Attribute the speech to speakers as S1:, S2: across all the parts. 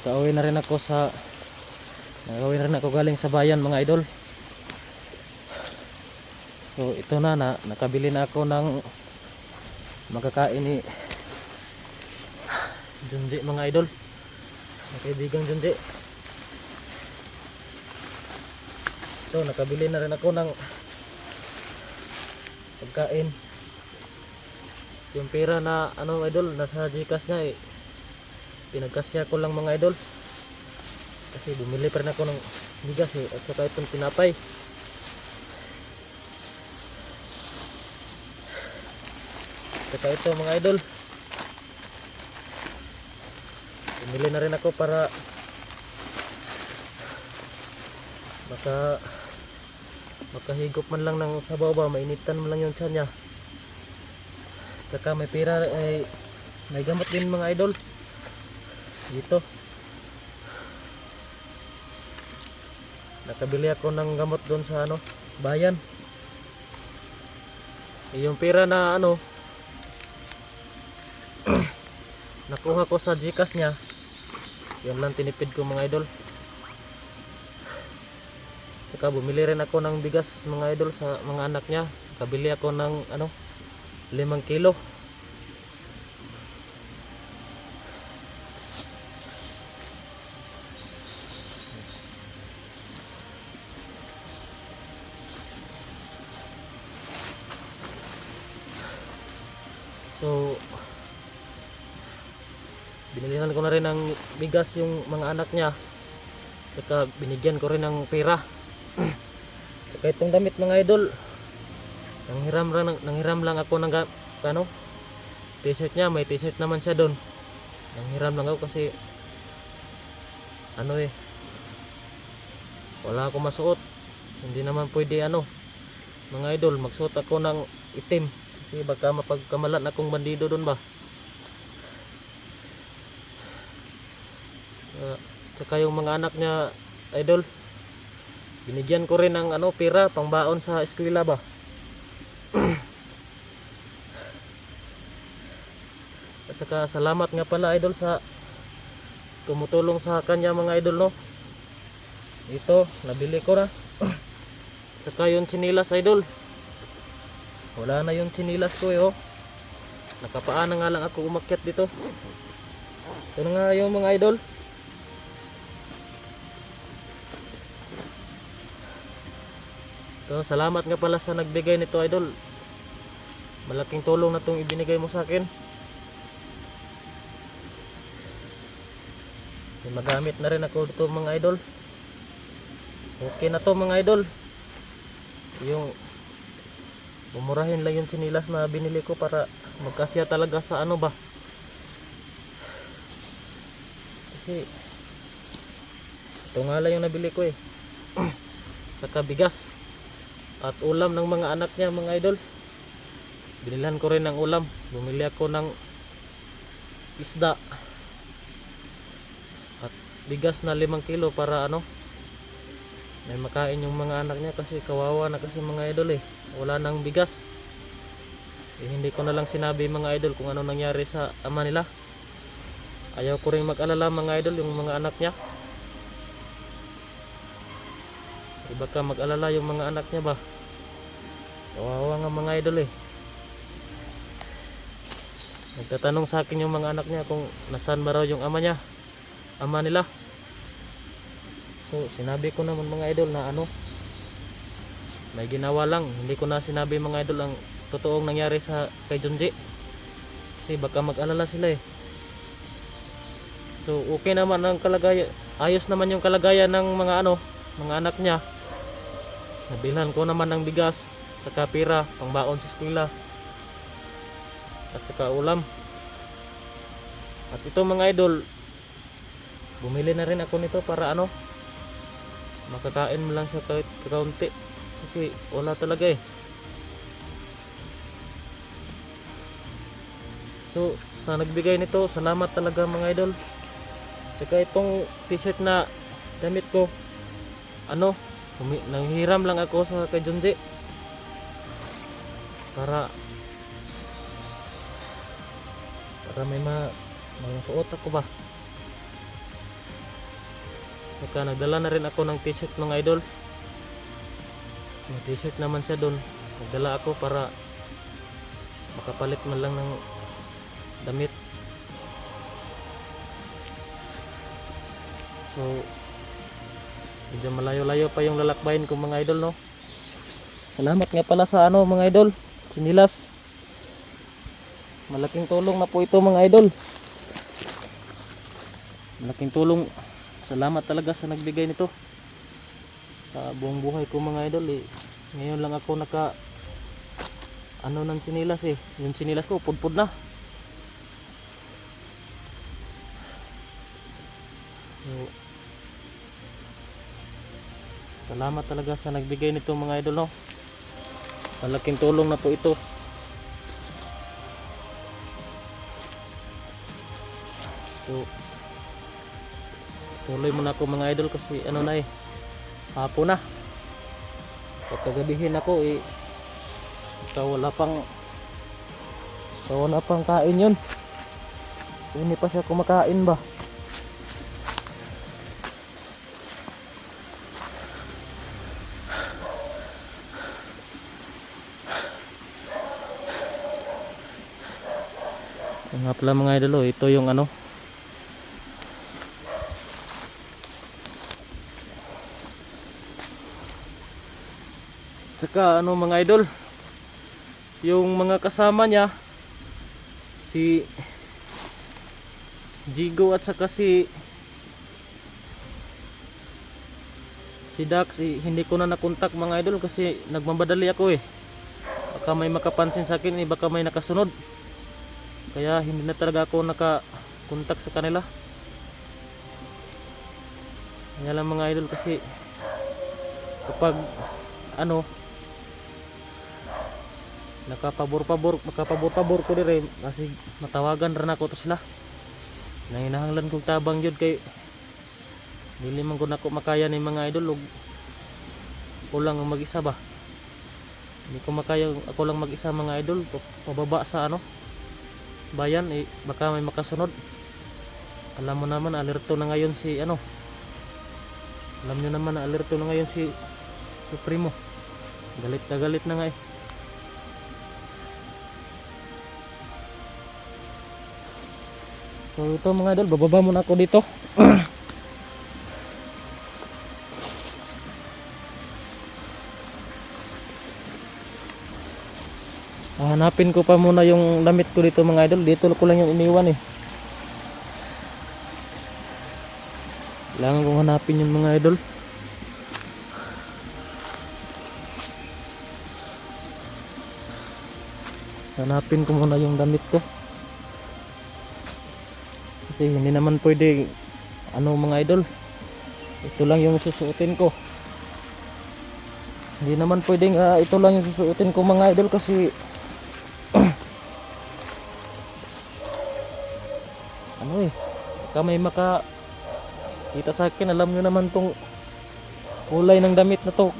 S1: Nakauwi na rin ako galing sa bayan mga idol. So ito na, nakabili na ako ng makakain ni Junji mga idol, ang kaibigang Junji. Ito, nakabili na rin ako ng pagkain. Yung pera na idol nasa Gcash niya pinagkasya ko lang mga idol, kasi bumili pa rin ako ng bigas at saka itong tinapay. Saka ito mga idol, bumili na rin ako para makahigop man lang ng sabaw ba, mainitan man lang yung tiyan niya. Saka may pera may gamot din mga idol dito. Nakabili ako ng gamot doon sa bayan. Yung pera na nakuha ko sa Gcash niya, yun lang tinipid ko mga idol. Saka bumili rin ako ng bigas mga idol sa mga anak niya. Kabili ako ng 5 kilo. So binilihan ko na rin ng bigas yung mga anak niya. Saka binigyan ko rin ng pera. Saka itong damit mga idol, nanghiram lang ako ng t-shirt niya. May t-shirt naman siya doon. Nanghiram lang ako kasi wala ako masuot. Hindi naman pwede mga idol magsuot ako ng itim, kasi baka mapagkamalan akong bandido doon ba. Saka yung mga anak niya idol, binigyan ko rin ng pera pangbaon sa eskwela ba. At saka salamat nga pala idol sa tumutulong sa kanya mga idol Ito, nabili ko na. Saka yung chinilas idol, wala na yung chinilas ko Nakapaan na nga lang ako umakyat dito. Ito na nga yung mga idol. So, salamat nga pala sa nagbigay nito idol. Malaking tulong na itong ibinigay mo sa akin. Magamit na rin ako dito mga idol. Okay na to mga idol. Yung mumurahin lang yung sinilas na binili ko para magkasya talaga sa ba. Kasi ito nga lang yung nabili ko Saka bigas at ulam ng mga anak niya mga idol. Binilhan ko rin ng ulam. Bumili ako ng isda at bigas na 5 kilo para may makain yung mga anak niya, kasi kawawa na kasi mga idol wala nang bigas. Hindi ko na lang sinabi mga idol kung ano nangyari sa ama nila. Ayaw ko rin mag-alala mga idol yung mga anak niya. Baka mag-alala yung mga anak niya ba. Kawawa nga mga idol Nagtatanong sa akin yung mga anak niya kung nasaan ba raw yung ama nila. So sinabi ko naman mga idol na may ginawa lang. Hindi ko na sinabi mga idol ang totoong nangyari kay Junji, kasi baka mag-alala sila So okay naman ang kalagayan, ayos naman yung kalagayan ng mga anak niya. Nabilhan ko naman ng bigas, saka pera pangbaon sa eskwela at saka ulam. At ito mga idol, bumili na rin ako nito para makakain mo lang sa kaunti, kasi wala talaga So sa nagbigay nito, salamat talaga mga idol. Saka itong t-shirt na damit ko, nanghiram lang ako sa kay Junji para may suot ako ba. Saka nagdala na rin ako ng t-shirt mga idol. May t-shirt naman siya doon. Nagdala ako para makapalit man lang ng damit. So medyo malayo-layo pa yung lalakbayin ko mga idol, no. Salamat nga pala sa ano mga idol, sinilas. Malaking tulong na po ito mga idol. Malaking tulong. Salamat talaga sa nagbigay nito sa buong buhay ko mga idol. Ngayon lang ako naka ano ng sinilas eh. Yung sinilas ko pudpud na. So, salamat talaga sa nagbigay nito mga idol, no. Malaking tulong na po ito. So, tuloy muna ako mga idol kasi ano na hapon na. Pagkagabihin ako wala pang kain yun. Hindi pa siya kumakain ba. Nga pala mga idol, ito yung ano, saka ano mga idol, yung mga kasama niya, si Jigo at saka si Dax, hindi ko na nakontak mga idol kasi nagmamadali ako baka may makapansin sa akin, baka may nakasunod, kaya hindi na talaga ako nakakontak sa kanila. Kaya lang mga idol, kasi kapag ano makapabor ko dire kasi matawagan rin ako to sila. Nanginahanglan kong tabang yun kay dili man ko nako makaya ni mga idol, ako lang ang mag-isa ba. Hindi ko makaya ako lang mag-isa mga idol, pababa sa ano bayan, baka may makasunod. Alam mo naman alerto na ngayon si ano, alam nyo naman na alerto na ngayon si Supremo. Galit na nga So ito mga idol, bababa muna ako dito. Hanapin ko pa muna yung damit ko dito mga idol. Dito ko lang yung iniwan Kailangan kong hanapin yung mga idol. Hanapin ko muna yung damit ko. Kasi hindi naman pwede ano mga idol, ito lang yung susuotin ko. Hindi naman pwedeng ito lang yung susuotin ko mga idol kasi ano baka may kita sa akin. Alam nyo naman tong kulay ng damit na to,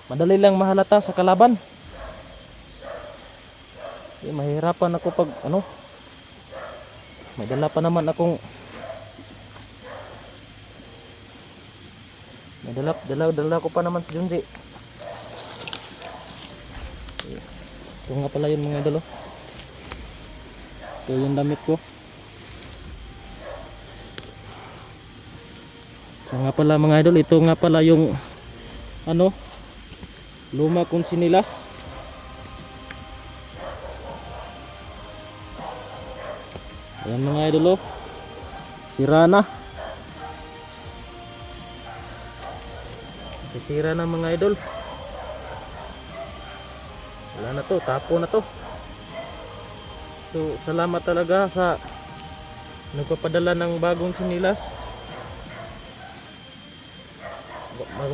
S1: madali lang mahalata sa kalaban. Mahirapan ako pag ano, may dala pa naman akong dala ko pa naman si Junji. Ito nga pala yun mga idol. Ito yung damit ko. So nga pala mga idol, ito nga pala yung ano, luma kong sinilas. Ayan mga idol, sira na. Sisira na mga idol. Wala na to, tapo na to. So salamat talaga sa nagpapadala ng bagong sinilas.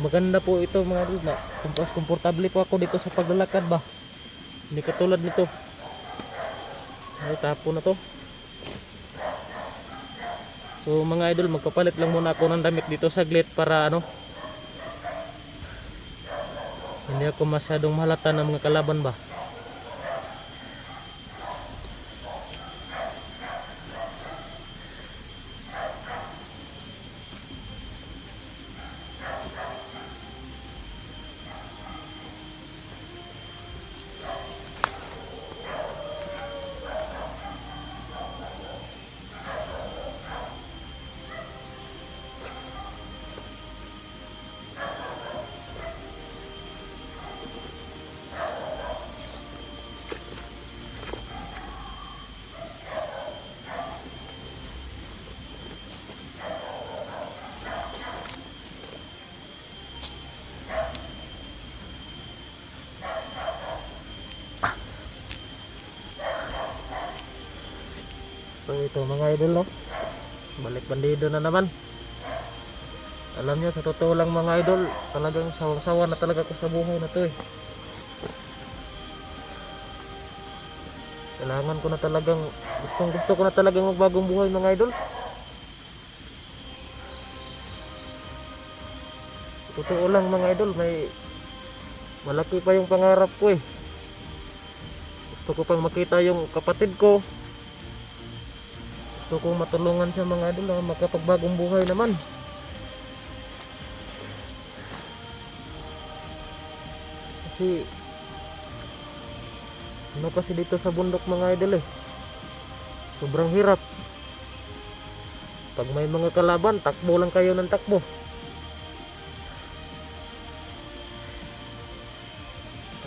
S1: Maganda po ito mga idol, komportable po ako dito sa paglalakad ba. Hindi katulad nito. Ay, tapo na to. So mga idol, magpapalit lang muna ako ng damit dito saglit para ano, hindi ako masyadong mahalata ng mga kalaban ba. Ito mga idol, no? Balik bandido na naman. Alam niyo, sa totoo lang mga idol, talagang sawang-sawa na talaga ako sa buhay na to eh. Kailangan ko na talagang, gusto ko na talagang magbagong buhay mga idol. Totoo lang mga idol, may malaki pa yung pangarap ko eh. Gusto ko pang makita yung kapatid ko. Gusto kong matulungan siya mga idol na makapagbagong buhay naman. Kasi ano kasi dito sa bundok mga idol eh, sobrang hirap. Pag may mga kalaban, takbo lang kayo ng takbo.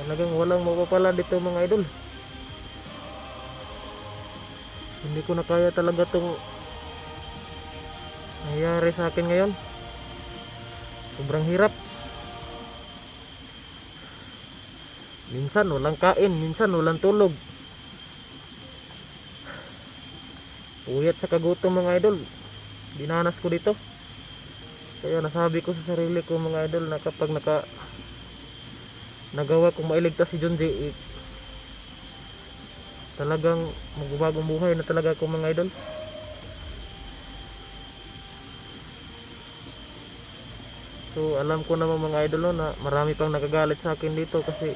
S1: Talagang walang mapapala dito mga idol. Hindi ko na kaya talaga itong nangyayari sa akin ngayon. Sobrang hirap. Minsan walang kain, minsan walang tulog. Uyat sa kagutom mga idol, dinanas ko dito. Kaya nasabi ko sa sarili ko mga idol na kapag nagawa kong mailigtas si Junji, talagang magbabagong buhay na talaga ako mga idol. So alam ko naman mga idol na marami pang nagagalit sa akin dito kasi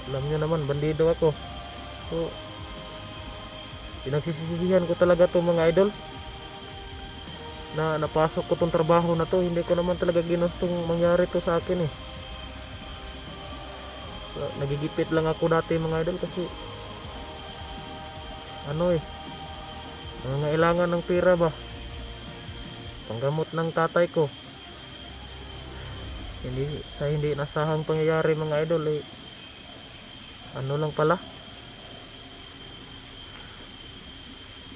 S1: alam nyo naman bandido ako. So pinagsisisihan ko talaga to mga idol na napasok ko tong trabaho na to. Hindi ko naman talaga ginustong mangyari to sa akin eh. So, nagigipit lang ako dati mga idol kasi ano eh, nangangailangan ng pera ba, panggamot ng tatay ko. Hindi nasahang pangyayari mga idol eh, ano lang pala,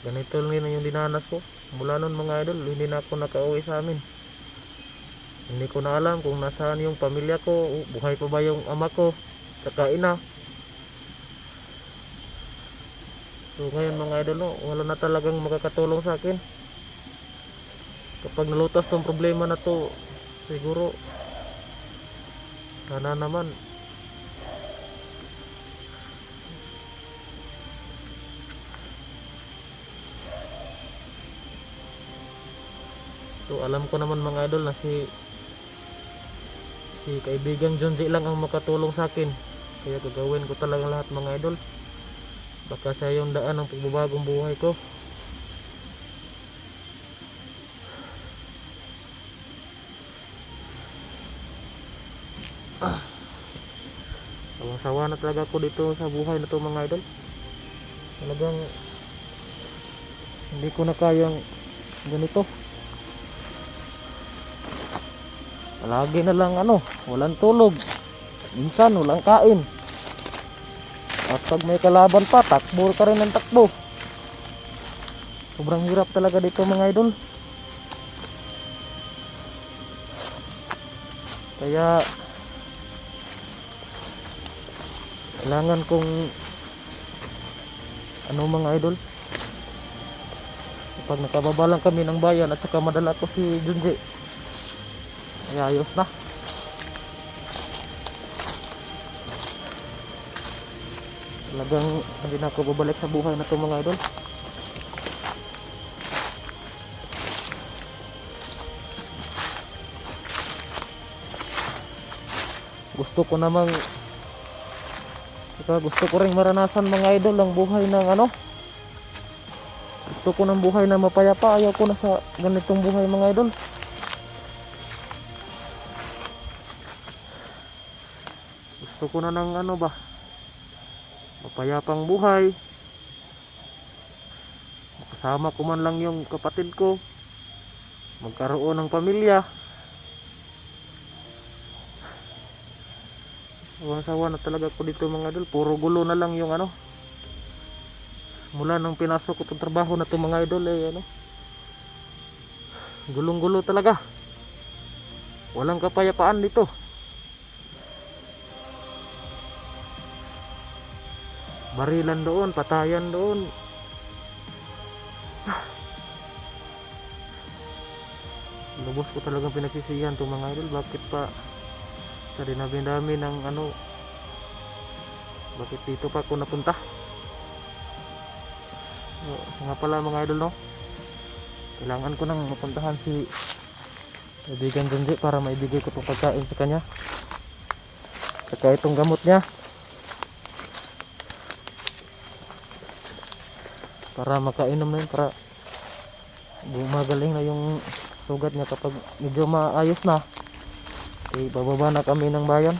S1: ganito lang yung dinanas ko. Mula nun mga idol, hindi na ako nakauwi sa amin. Hindi ko na alam kung nasaan yung pamilya ko, buhay pa ba yung ama ko tsaka ina. So ngayon mga idol, no, wala na talagang makakatulong sa akin. Kapag nalutas tong problema na to, siguro sana naman so alam ko naman mga idol na si kaibigang Junji lang ang makatulong sa akin. Kaya gagawin ko talagang lahat mga idol. Baka siya yung daan ng pagbabagong buhay ko. Sawa na talaga ako dito sa buhay na to mga idol. Talagang hindi ko na kayang ganito. Palagi na lang walang tulog, minsan walang kain, at pag may kalaban pa, takbo ka rin ng takbo. Sobrang hirap talaga dito mga idol. Kaya kailangan kong mga idol, kapag nakababa lang kami ng bayan at saka madala ko si Junji, ay ayos na. Talagang hindi na ako babalik sa buhay na to mga idol. Gusto ko ring maranasan mga idol ang buhay ng gusto ko ng buhay na mapayapa. Ayaw ko na sa ganitong buhay mga idol. Gusto ko na ng mapayapang buhay. Makasama ko man lang yung kapatid ko, magkaroon ng pamilya. Sawa na talaga ko dito mga idol. Puro gulo na lang yung mula nang pinasok ko itong trabaho na to mga idol gulong gulo talaga. Walang kapayapaan dito. Barilan doon, patayan doon, lubos ko talagang pinagsisihan to mga idol, bakit pa sa dinami-dami ng ano, bakit dito pa ako napunta. So, nga pala mga idol, no, kailangan ko nang mapuntahan si kaibigan Junji para maibigay ko itong pagkain sa kanya, saka itong gamot niya para makainom na yun, para gumagaling na yung sugat niya. Kapag medyo maayos na, bababa na kami ng bayan.